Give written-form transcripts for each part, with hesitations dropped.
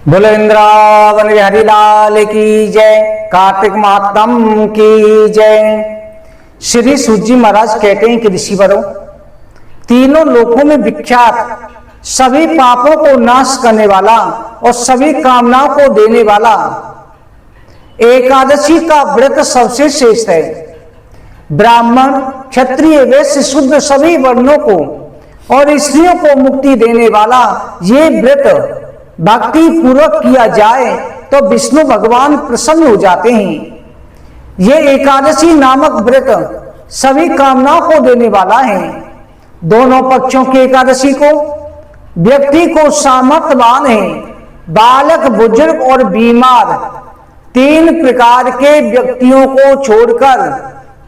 बोलो इंद्रावन बिहारी लाल की जय, कार्तिक महात्म की जय। श्री सूत जी महाराज कहते हैं कि ऋषिवरों, तीनों लोकों में विख्यात, सभी पापों को नाश करने वाला और सभी कामनाओं को देने वाला एकादशी का व्रत सबसे श्रेष्ठ है। ब्राह्मण, क्षत्रिय, वैश्य, शूद्र सभी वर्णों को और स्त्रियों को मुक्ति देने वाला ये व्रत भक्ति पूर्वक किया जाए तो विष्णु भगवान प्रसन्न हो जाते हैं। ये एकादशी नामक व्रत सभी कामनाओं को देने वाला है। दोनों पक्षों की एकादशी को व्यक्ति को सामर्थ्यवान है, बालक, बुजुर्ग और बीमार, तीन प्रकार के व्यक्तियों को छोड़कर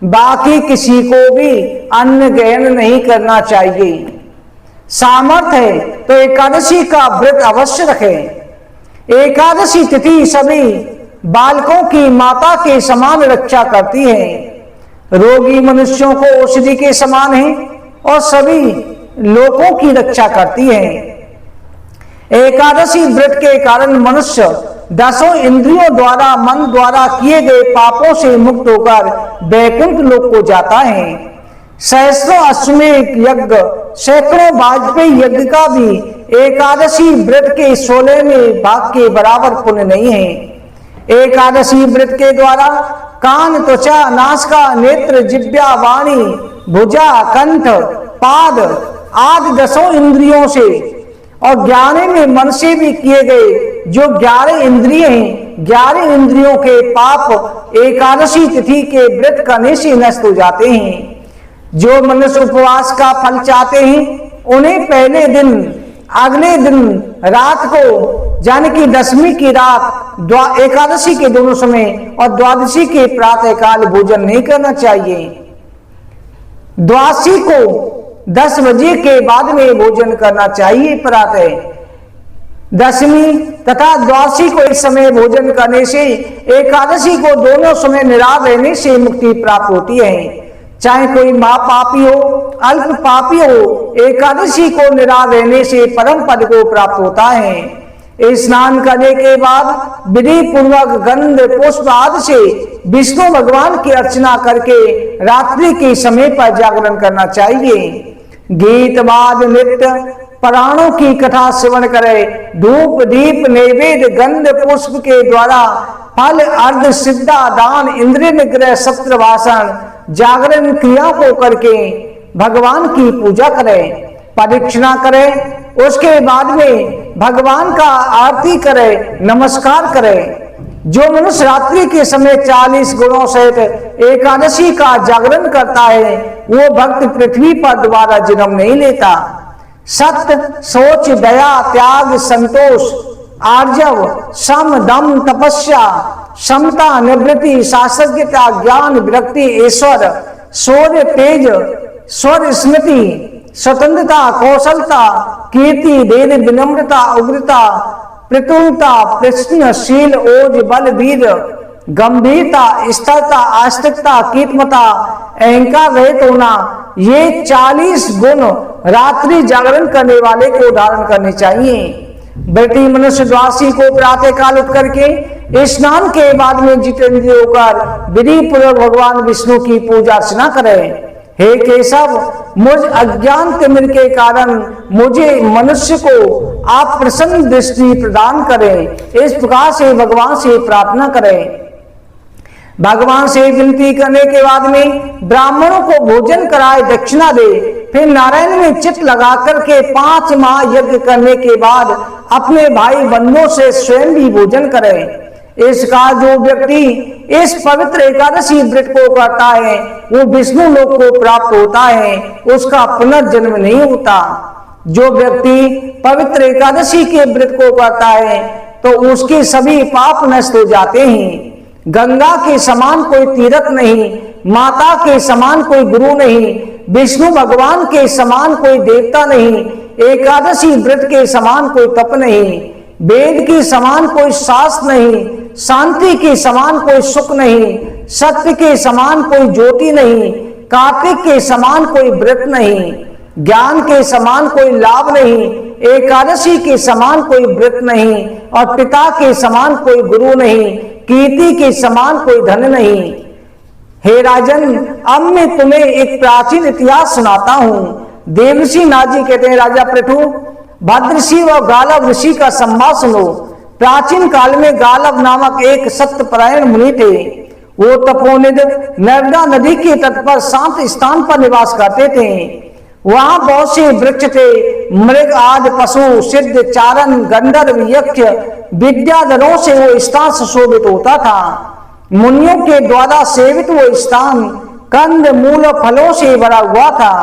बाकी किसी को भी अन्न ग्रहण नहीं करना चाहिए। सामर्थ्य है तो एकादशी का व्रत अवश्य रखें। एकादशी तिथि सभी बालकों की माता के समान रक्षा करती है, रोगी मनुष्यों को औषधि के समान है और सभी लोगों की रक्षा करती है। एकादशी व्रत के कारण मनुष्य 10 इंद्रियों द्वारा, मन द्वारा किए गए पापों से मुक्त होकर वैकुंठ लोक को जाता है। सहस्रों अश्वमेध यज्ञ, सैकड़ों वाजपेयी यज्ञ का भी एकादशी व्रत के 16वें भाग के बराबर पुण्य नहीं है। एकादशी व्रत के द्वारा कान, त्वचा, नासिका, नेत्र, जिह्वा, वाणी, भुजा, कंठ, पाद आदि 10 इंद्रियों से और 11 में मन से भी किए गए जो 11 इंद्रिय हैं, 11 इंद्रियों के पाप एकादशी तिथि के व्रत करने से नष्ट हो जाते हैं। जो मनुष्य उपवास का फल चाहते हैं उन्हें पहले दिन, अगले दिन रात को, यानी कि 10वीं की रात, एकादशी के दोनों समय और द्वादशी के प्रातः काल भोजन नहीं करना चाहिए। द्वादशी को 10 बजे के बाद में भोजन करना चाहिए प्रातः। 10वीं तथा द्वादशी को एक समय भोजन करने से एकादशी को दोनों समय निराहार रहने से मुक्ति प्राप्त होती है। चाहे कोई महापापी हो, अल्प पापी हो, एकादशी को निराहार रहने से परम पद को प्राप्त होता है। स्नान करने के बाद विधि पूर्वक गंध, पुष्प आदि से विष्णु भगवान की अर्चना करके रात्रि के समय पर जागरण करना चाहिए। गीत, वाद, नृत्य, पुराणों की कथा श्रवण करे, धूप, दीप, नैवेद्य, गंध, पुष्प के द्वारा फल, अर्ध, सिद्धा, दान, इंद्रिय निग्रह, सत्र, भाषण, जागरण क्रिया को करके भगवान की पूजा करें, प्रदक्षिणा करें। उसके बाद में भगवान का आरती करें, नमस्कार करें। जो मनुष्य रात्रि के समय 40 गुणों सहित एकादशी का जागरण करता है वो भक्त पृथ्वी पर दोबारा जन्म नहीं लेता। सत्य, सोच, दया, त्याग, संतोष, आर्जव, सम, दम, तपस्या, समता, निवृत्ति, शास्त्रज्ञता, ज्ञान, विरक्ति, ईश्वर, शौर्य, तेज, स्वर, स्मृति, स्वतंत्रता, कौशलता, कीर्ति, देर, विनम्रता, उग्रता, प्रतुलता, प्रश्नशील, ओज, बल, वीर, गंभीरता, स्थिरता, आस्तिकता, कीर्तमता, अहंकार रहित होना, ये 40 गुण रात्रि जागरण करने वाले को धारण करने चाहिए। व्रती मनुष्य द्वादशी को प्रातः काल उठ करके स्नान के बाद में जितेंद्रिय होकर विधि पूर्वक भगवान विष्णु की पूजा अर्चना करें। हे केशव, मुझ अज्ञान तिमिर के कारण मुझे मनुष्य को आप प्रसन्न दृष्टि प्रदान करें। इस प्रकार से भगवान से प्रार्थना करें। भगवान से विनती करने के बाद में ब्राह्मणों को भोजन कराए, दक्षिणा दे। फिर नारायण में चित्त लगा करके 5 माह यज्ञ करने के बाद अपने भाई बंधुओं से स्वयं भी भोजन करें। इसका जो व्यक्ति इस पवित्र एकादशी व्रत को करता है वो विष्णु लोक को प्राप्त होता है, उसका पुनर्जन्म नहीं होता। जो व्यक्ति पवित्र एकादशी के व्रत को करता है तो उसके सभी पाप नष्ट हो जाते हैं। गंगा के समान कोई तीर्थ नहीं, माता के समान कोई गुरु नहीं, विष्णु भगवान के समान कोई देवता नहीं, एकादशी व्रत के समान कोई तप नहीं, वेद के समान कोई शास्त्र नहीं, शांति के समान कोई सुख नहीं, सत्य के समान कोई ज्योति नहीं, कार्तिक के समान कोई व्रत नहीं। ज्ञान के समान कोई लाभ नहीं, एकादशी के समान कोई व्रत नहीं, और पिता के समान कोई गुरु नहीं, कीर्ति के समान कोई धन नहीं। हे राजन, अब मैं तुम्हें एक प्राचीन इतिहास सुनाता हूं। देवर्षि नाजी कहते हैं, राजा पृथु, भद्रऋषि व गालव ऋषि का संवाद सुनो। प्राचीन काल में गालव नामक एक सत्यपरायण मुनि थे। वो तपोनिध नर्मदा नदी के तट पर शांत स्थान पर निवास करते थे। वहां बहुत से वृक्ष थे, मृग आदि पशु, सिद्ध, चारण, गंधर्व, यक्ष, विद्याधरों से वो स्थान सुशोभित होता था। मुनियों के द्वारा सेवित वो स्थान कंद मूल और फलों से भरा हुआ था।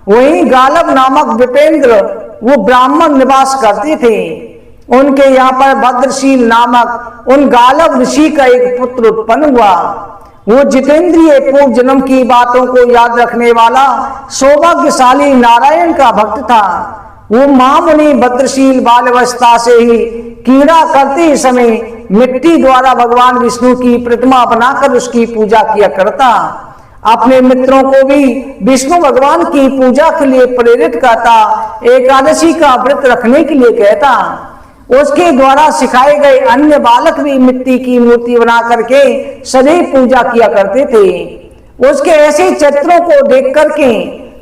वहीं गालव नामक विपेंद्र वो ब्राह्मण निवास करते थे। उनके यहाँ पर भद्रशील नामक उन गालव ऋषि का एक पुत्र उत्पन्न हुआ। वो जितेंद्रिय पूर्व जन्म की बातों को याद रखने वाला सौभाग्यशाली नारायण का भक्त था। वो महामुनि भद्रशील बाल्यावस्था से ही कीड़ा करते समय मिट्टी द्वारा भगवान विष्णु की प्रतिमा बनाकर उसकी पूजा किया करता। अपने मित्रों को भी विष्णु भगवान की पूजा के लिए प्रेरित करता, एकादशी का व्रत रखने के लिए कहता। उसके द्वारा सिखाए गए अन्य बालक भी मिट्टी की मूर्ति बना करके सदैव पूजा किया करते थे। उसके ऐसे चित्रों को देख करके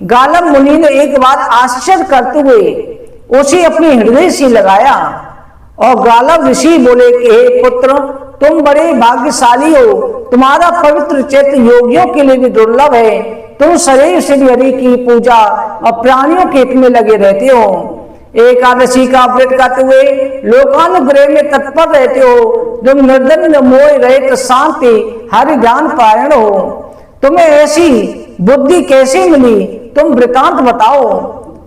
गालव मुनि ने एक बार आश्चर्य करते हुए उसे अपने हृदय से लगाया और गालव ऋषि बोले कि हे पुत्र, तुम बड़े भाग्यशाली हो। तुम्हारा पवित्र चित्त योगियों के लिए भी दुर्लभ है। तुम सदैव श्री हरि की पूजा और प्राणियों के हित में लगे रहते हो। एकादशी का व्रत करते हुए लोकानुग्रह में तत्पर रहते हो। तुम निर्दंड मोह रहित शांति हरि ज्ञान पारायण हो। तुम्हें ऐसी बुद्धि कैसे मिली? तुम वृतांत बताओ।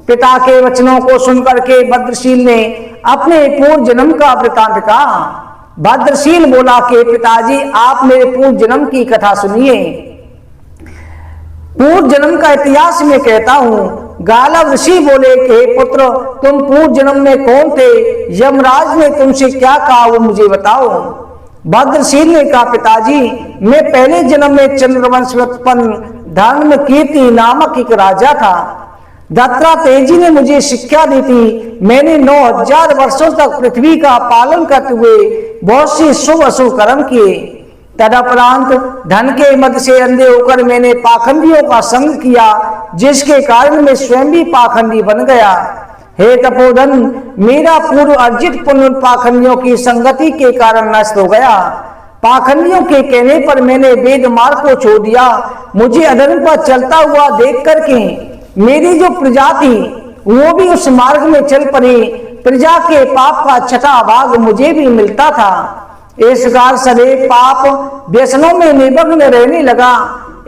पिता के वचनों को सुनकर के भद्रशील ने अपने पूर्व जन्म का वृतांत कहा। भद्रशील बोला कि पिताजी, आप मेरे पूर्व जन्म की कथा सुनिए। पूर्व जन्म का इतिहास में कहता हूं। गालव ऋषि बोले कि पुत्र, तुम पूर्व जन्म में कौन थे? यमराज ने तुमसे क्या कहा वो मुझे बताओ। भद्रशील ने कहा, पिताजी, मैं पहले जन्म में चंद्रवंश में उत्पन्न धर्म कीर्ति नामक एक राजा था। दत्तात्रेय ने मुझे शिक्षा दी थी। मैंने 9000 वर्षों तक पृथ्वी का पालन करते हुए बहुत से शुभ अशुभ कर्म किए। तदुपरांत धन के मद से अंधे होकर मैंने पाखंडियों का संग किया, जिसके कारण मैं स्वयं भी पाखंडी बन गया। हे तपोधन, मेरा पूर्व अर्जित पुण्य पाखंडियों की संगति के कारण नष्ट हो गया। पाखंडियों के कहने पर मैंने वेद मार्ग को छोड़ दिया। मुझे अधर्म पर चलता हुआ देख करके मेरी जो प्रजा थी वो भी उस मार्ग में चल पड़ी। प्रजा के पाप का छठा भाग मुझे भी मिलता था। इस प्रकार सदैव पाप व्यसनों में निमग्न रहने लगा।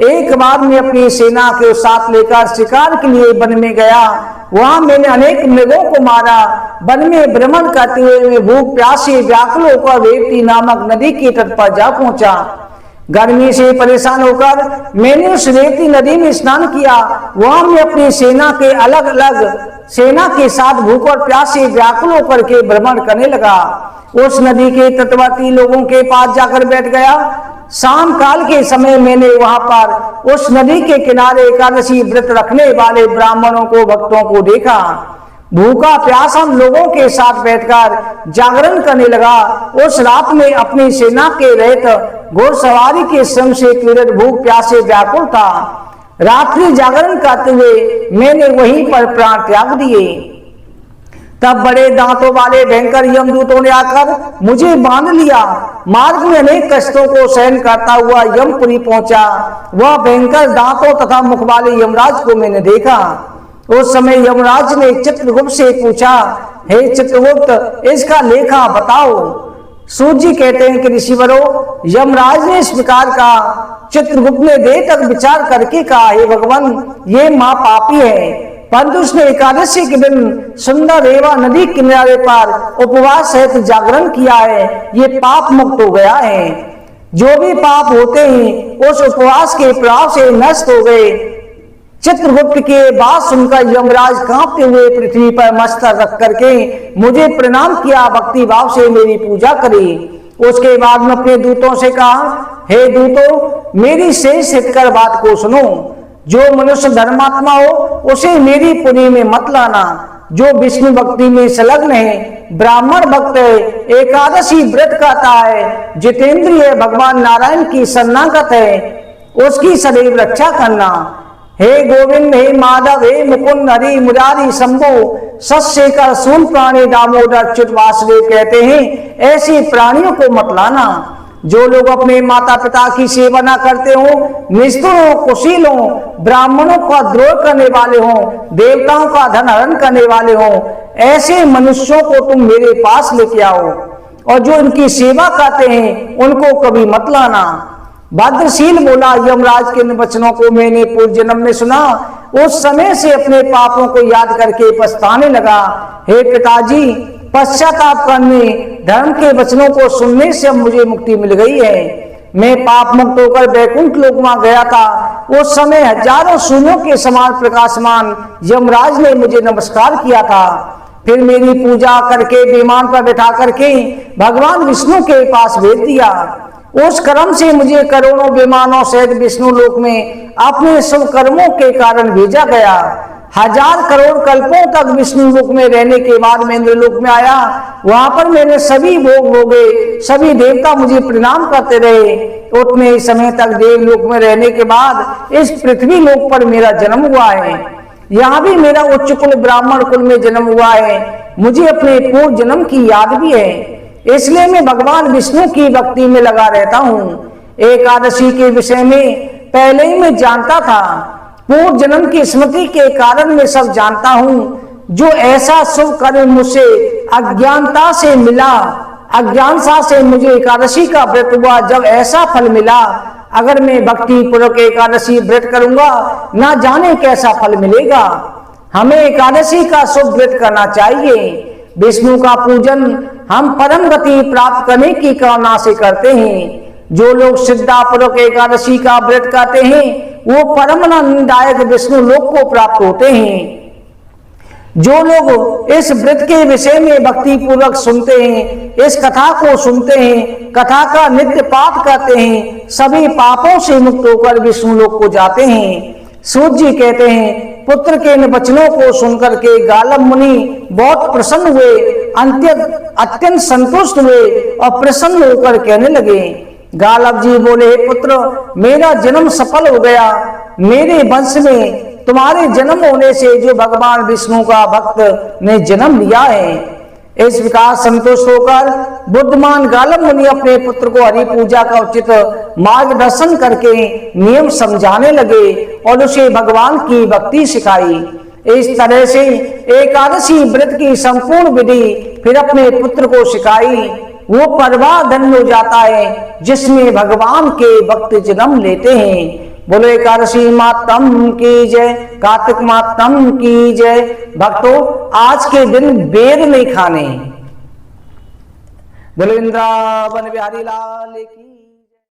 एक बार मैं अपनी सेना के साथ लेकर शिकार के लिए वन में गया। वहां मैंने अनेक मृगों को मारा। वन में भ्रमण करते हुए मैं भूख प्यास से व्याकुल होकर रेवती नामक नदी के तट पर जा पहुंचा। गर्मी से परेशान होकर मैंने उस रेवती नदी में स्नान किया। वहां मैं अपनी सेना के अलग अलग सेना के साथ भूख और प्यास से व्याकुल होकर के भ्रमण करने लगा। उस नदी के तटवर्ती लोगों के पास जाकर बैठ गया। शाम काल के समय मैंने वहां पर उस नदी के किनारे एकादशी व्रत रखने वाले ब्राह्मणों को, भक्तों को देखा। भूखा प्यासा हम लोगों के साथ बैठकर जागरण करने लगा। उस रात में अपनी सेना के रहित घोड़सवारी के श्रम से पीड़ित भूख प्यास से व्याकुल था। रात्रि जागरण करते हुए मैंने वहीं पर प्राण त्याग दिए। तब बड़े दांतों वाले भयंकर यमदूतों ने आकर मुझे बांध लिया। मार्ग में अनेक कष्टों को सहन करता हुआ यमपुरी पहुंचा। वह भयंकर दांतों तथा मुख वाले यमराज को मैंने देखा। उस समय यमराज ने चित्रगुप्त से पूछा, हे चित्रगुप्त, इसका लेखा बताओ। सूत जी कहते हैं कि ऋषिवरों, यमराज ने इस प्रकार कहा। चित्रगुप्त ने देर तक विचार करके कहा, हे भगवान, ये महापापी है, परंतु उसने एकादशी के दिन सुंदर रेवा नदी किनारे पर उपवास सहित जागरण किया है। ये पाप मुक्त हो गया है। जो भी पाप होते हैं उस उपवास के प्रभाव से नष्ट हो गए। चित्रगुप्त के बात सुनकर यमराज कांपते हुए पृथ्वी पर मस्तक रख करके मुझे प्रणाम किया, भक्ति भाव से मेरी पूजा करी। उसके बाद में अपने दूतों से कहा, हे दूतों, मेरी शेष हितकर बात को सुनो। जो मनुष्य धर्मात्मा हो उसे मेरी पुरी में मत लाना। जो विष्णु भक्ति में संलग्न है, ब्राह्मण भक्त है, एकादशी व्रत करता है, जितेंद्रिय भगवान नारायण की शरणागत है, उसकी सदैव रक्षा करना। हे गोविंद, हे माधव, हे मुकुंद, हरि मुरारी शंभु, सत्शेखर, सून प्राणी, दामोदर, च्युत, वासुदेव कहते हैं, ऐसे प्राणियों को मत लाना। जो लोग अपने माता पिता की सेवा न करते हो, निष्ठुर, कुशील हो, ब्राह्मणों का द्रोह करने वाले हो, देवताओं का धन हरण करने वाले हो, ऐसे मनुष्यों को तुम मेरे पास लेके आओ। और जो इनकी सेवा करते हैं उनको कभी मत लाना। भद्रशील बोला, यमराज के इन वचनों को मैंने पूर्व जन्म में सुना। उस समय से अपने पापों को याद करके पछताने लगा। हे पिताजी, पश्चाताप करने, धर्म के वचनों को सुनने से अब मुझे मुक्ति मिल गई है। मैं पाप मुक्त होकर वैकुंठ लोक में गया था। उस समय हजारों सूर्यों के समान प्रकाशमान यमराज ने मुझे नमस्कार किया था। फिर मेरी पूजा करके विमान पर बैठा करके भगवान विष्णु के पास भेज दिया। उस कर्म से मुझे करोड़ों विमानों सहित विष्णु लोक में अपने शुभ कर्मों के कारण भेजा गया। 1000 करोड़ कल्पों तक विष्णु लोक में रहने के बाद मैं इंद्र लोक में आया। वहां पर मैंने सभी भोग भोगे, सभी देवता मुझे प्रणाम करते रहे। उतने ही समय तक देवलोक में रहने के बाद इस पृथ्वी लोक पर मेरा जन्म हुआ है। यहाँ भी मेरा उच्च कुल ब्राह्मण कुल में जन्म हुआ है। मुझे अपने पूर्व जन्म की याद भी है, इसलिए मैं भगवान विष्णु की भक्ति में लगा रहता हूँ। एकादशी के विषय में पहले ही मैं जानता था। पूर्व जन्म की स्मृति के कारण मैं सब जानता हूँ। जो ऐसा शुभ कर्म मुझसे अज्ञानता से मिला, अज्ञानता से मुझे एकादशी का व्रत हुआ, जब ऐसा फल मिला, अगर मैं भक्ति पूर्वक एकादशी व्रत करूंगा, ना जाने कैसा फल मिलेगा। हमें एकादशी का शुभ व्रत करना चाहिए। विष्णु का पूजन हम परम गति प्राप्त करने की कामना से करते हैं। जो लोग श्रद्धापूर्वक एकादशी का व्रत करते हैं वो परम आनंददायक विष्णु लोक को प्राप्त होते हैं। जो लोग इस व्रत के विषय में भक्ति पूर्वक सुनते हैं, इस कथा को सुनते हैं, कथा का नित्य पाठ करते हैं, सभी पापों से मुक्त होकर विष्णु लोक को जाते हैं। सूत जी कहते हैं, पुत्र के इन वचनों को सुनकर के गालव मुनि बहुत प्रसन्न हुए, अत्यंत संतुष्ट हुए और प्रसन्न होकर कहने लगे। गालव जी बोले, हे पुत्र, मेरा जन्म सफल हो गया। मेरे वंश में तुम्हारे जन्म होने से जो भगवान विष्णु का भक्त ने जन्म लिया है। इस विकास संतुष्ट होकर बुद्धिमान गालव मुनि अपने पुत्र को हरि पूजा का उचित मार्गदर्शन करके नियम समझाने लगे और उसे भगवान की भक्ति सिखाई। इस तरह से एकादशी व्रत की संपूर्ण विधि फिर अपने पुत्र को सिखाई। वो परवा धन्य हो जाता है जिसमें भगवान के भक्त जन्म लेते हैं। बोलो एकादशी मातम की जय, कार्तिक मातम की जय। भक्तों, आज के दिन बेर नहीं खाने। बोलो वृंदावन बिहारी लाल की।